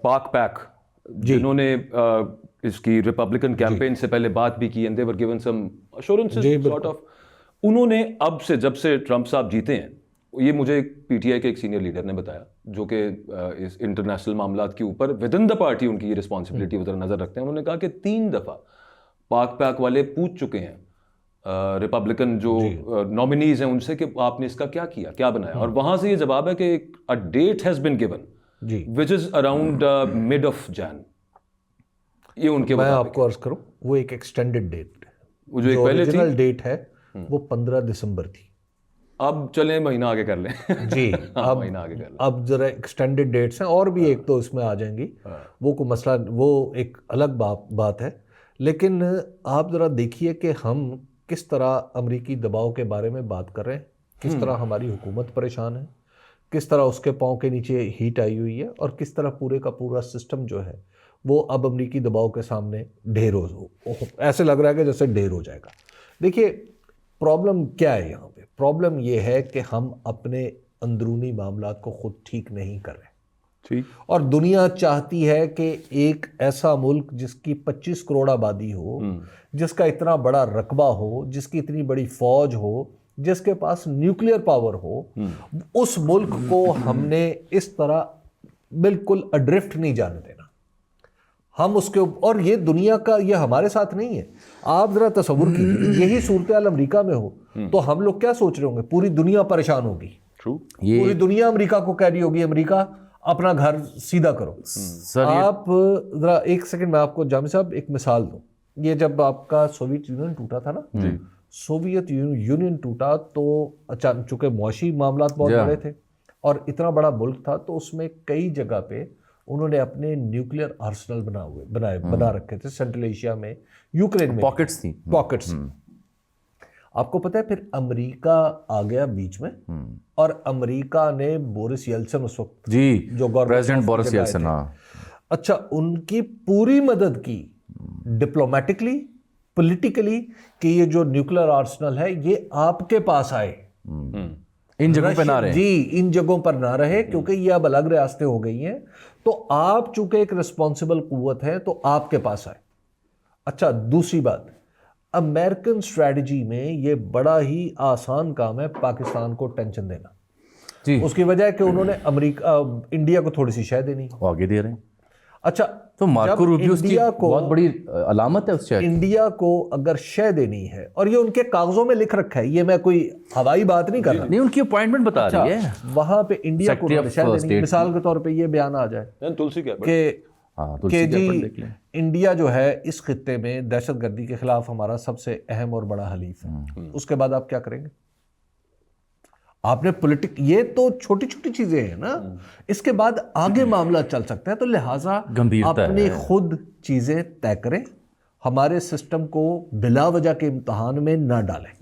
पाक पैक जिन्होंने इसकी रिपब्लिकन कैंपेन से पहले बात भी की, and they were given some assurances sort of, उन्होंने अब से जब से ट्रंप साहब जीते हैं, ये मुझे पीटीआई के एक सीनियर लीडर ने बताया जो कि इस इंटरनेशनल मामलात के ऊपर विद इन द पार्टी उनकी ये रिस्पॉन्सिबिलिटी उधर नजर रखते हैं, उन्होंने कहा कि 3 दफा पाक पैक वाले पूछ चुके हैं रिपब्लिकन जो नॉमिनीज हैं उनसे कि आपने इसका क्या किया, क्या बनाया, और वहां से ये जवाब है कि uh date has been given which is around mid of Jan. ये उनके मैं आपको अर्ज करूं, वो एक एक्सटेंडेड डेट, वो जो एक पहले ओरिजिनल डेट है वो 15 दिसंबर थी। अब चलें महीना आगे कर लें जी अब महीना आगे कर लें। अब जरा एक्सटेंडेड डेट्स हैं और भी एक तो इसमें आ जाएंगी, वो कोई मसला, वो एक अलग बात है। लेकिन आप ज़रा देखिए कि हम किस तरह अमरीकी दबाव के बारे में बात कर रहे हैं, किस तरह हमारी हुकूमत परेशान है, किस तरह उसके पाँव के नीचे हीट आई हुई है, और किस तरह पूरे का पूरा सिस्टम जो है वो अब अमरीकी दबाव के सामने ढेर हो, ऐसे लग रहा है कि जैसे ढेर हो जाएगा। देखिए प्रॉब्लम क्या है यहाँ पे, प्रॉब्लम ये है कि हम अपने अंदरूनी मामलात को खुद ठीक नहीं कर रहे, ठीक, और दुनिया चाहती है कि एक ऐसा मुल्क जिसकी 25 करोड़ आबादी हो, जिसका इतना बड़ा रकबा हो, जिसकी इतनी बड़ी फौज हो, जिसके पास न्यूक्लियर पावर हो, उस मुल्क को हमने इस तरह बिल्कुल अड्रिफ्ट नहीं जाने देना। हम उसके, और ये दुनिया का, ये हमारे साथ नहीं है। आप जरा तसव्वुर कीजिए यही सूरत हाल अमरीका में हो तो हम लोग क्या सोच रहे होंगे, पूरी दुनिया परेशान होगी, पूरी दुनिया अमरीका को कह रही होगी अमरीका अपना घर सीधा करो। आप जरा एक सेकंड मैं आपको जामिद साहब एक मिसाल दूं। ये जब आपका सोवियत यूनियन टूटा था ना, सोवियत यूनियन टूटा तो अचानक, चूंकि मुआशी मामलात बहुत बड़े थे और इतना बड़ा मुल्क था, तो उसमें कई जगह पे उन्होंने अपने न्यूक्लियर आर्सेनल बना रखे थे। सेंट्रल एशिया में, यूक्रेन में पॉकेट्स थी, पॉकेट्स। आपको पता है फिर अमेरिका आ गया बीच में, और अमेरिका ने बोरिस येल्सन उस वक्त जी, जो प्रेसिडेंट बोरिस येल्सन, अच्छा, उनकी पूरी मदद की डिप्लोमेटिकली, पॉलिटिकली, कि ये जो न्यूक्लियर आर्सेनल है ये आपके पास आए, इन जगहों पे ना रहे। जी, इन जगहों पर ना रहे, क्योंकि ये अब अलग रियासतें हो गई हैं, तो आप चूंकि एक रिस्पॉन्सिबल कुव्वत है तो आपके पास आए। अच्छा, दूसरी बात, अमेरिकन स्ट्रेटजी में ये बड़ा ही आसान काम है पाकिस्तान को टेंशन देना जी। उसकी वजह है कि उन्होंने इंडिया को थोड़ी सी शय देनी, वो आगे दे रहे हैं। अच्छा, तो मार्को रूबियो की बहुत बड़ी अलामत है उस शय। इंडिया को अगर शय देनी है, और ये उनके कागजों में लिख रखा है, ये मैं कोई हवाई बात नहीं कर रहा, नहीं, उनकी अपॉइंटमेंट बता रही है, वहां पे इंडिया को शय देनी। मिसाल के तौर पे ये बयान आ जाए तुलसी कि जी इंडिया जो है इस खित्ते में दहशतगर्दी के खिलाफ हमारा सबसे अहम और बड़ा हलीफ है, उसके बाद आप क्या करेंगे? आपने ये तो छोटी छोटी चीजें हैं ना, इसके बाद आगे मामला चल सकता है। तो लिहाजा अपनी खुद चीजें तय करें, हमारे सिस्टम को बिला वजह के इम्तिहान में ना डालें।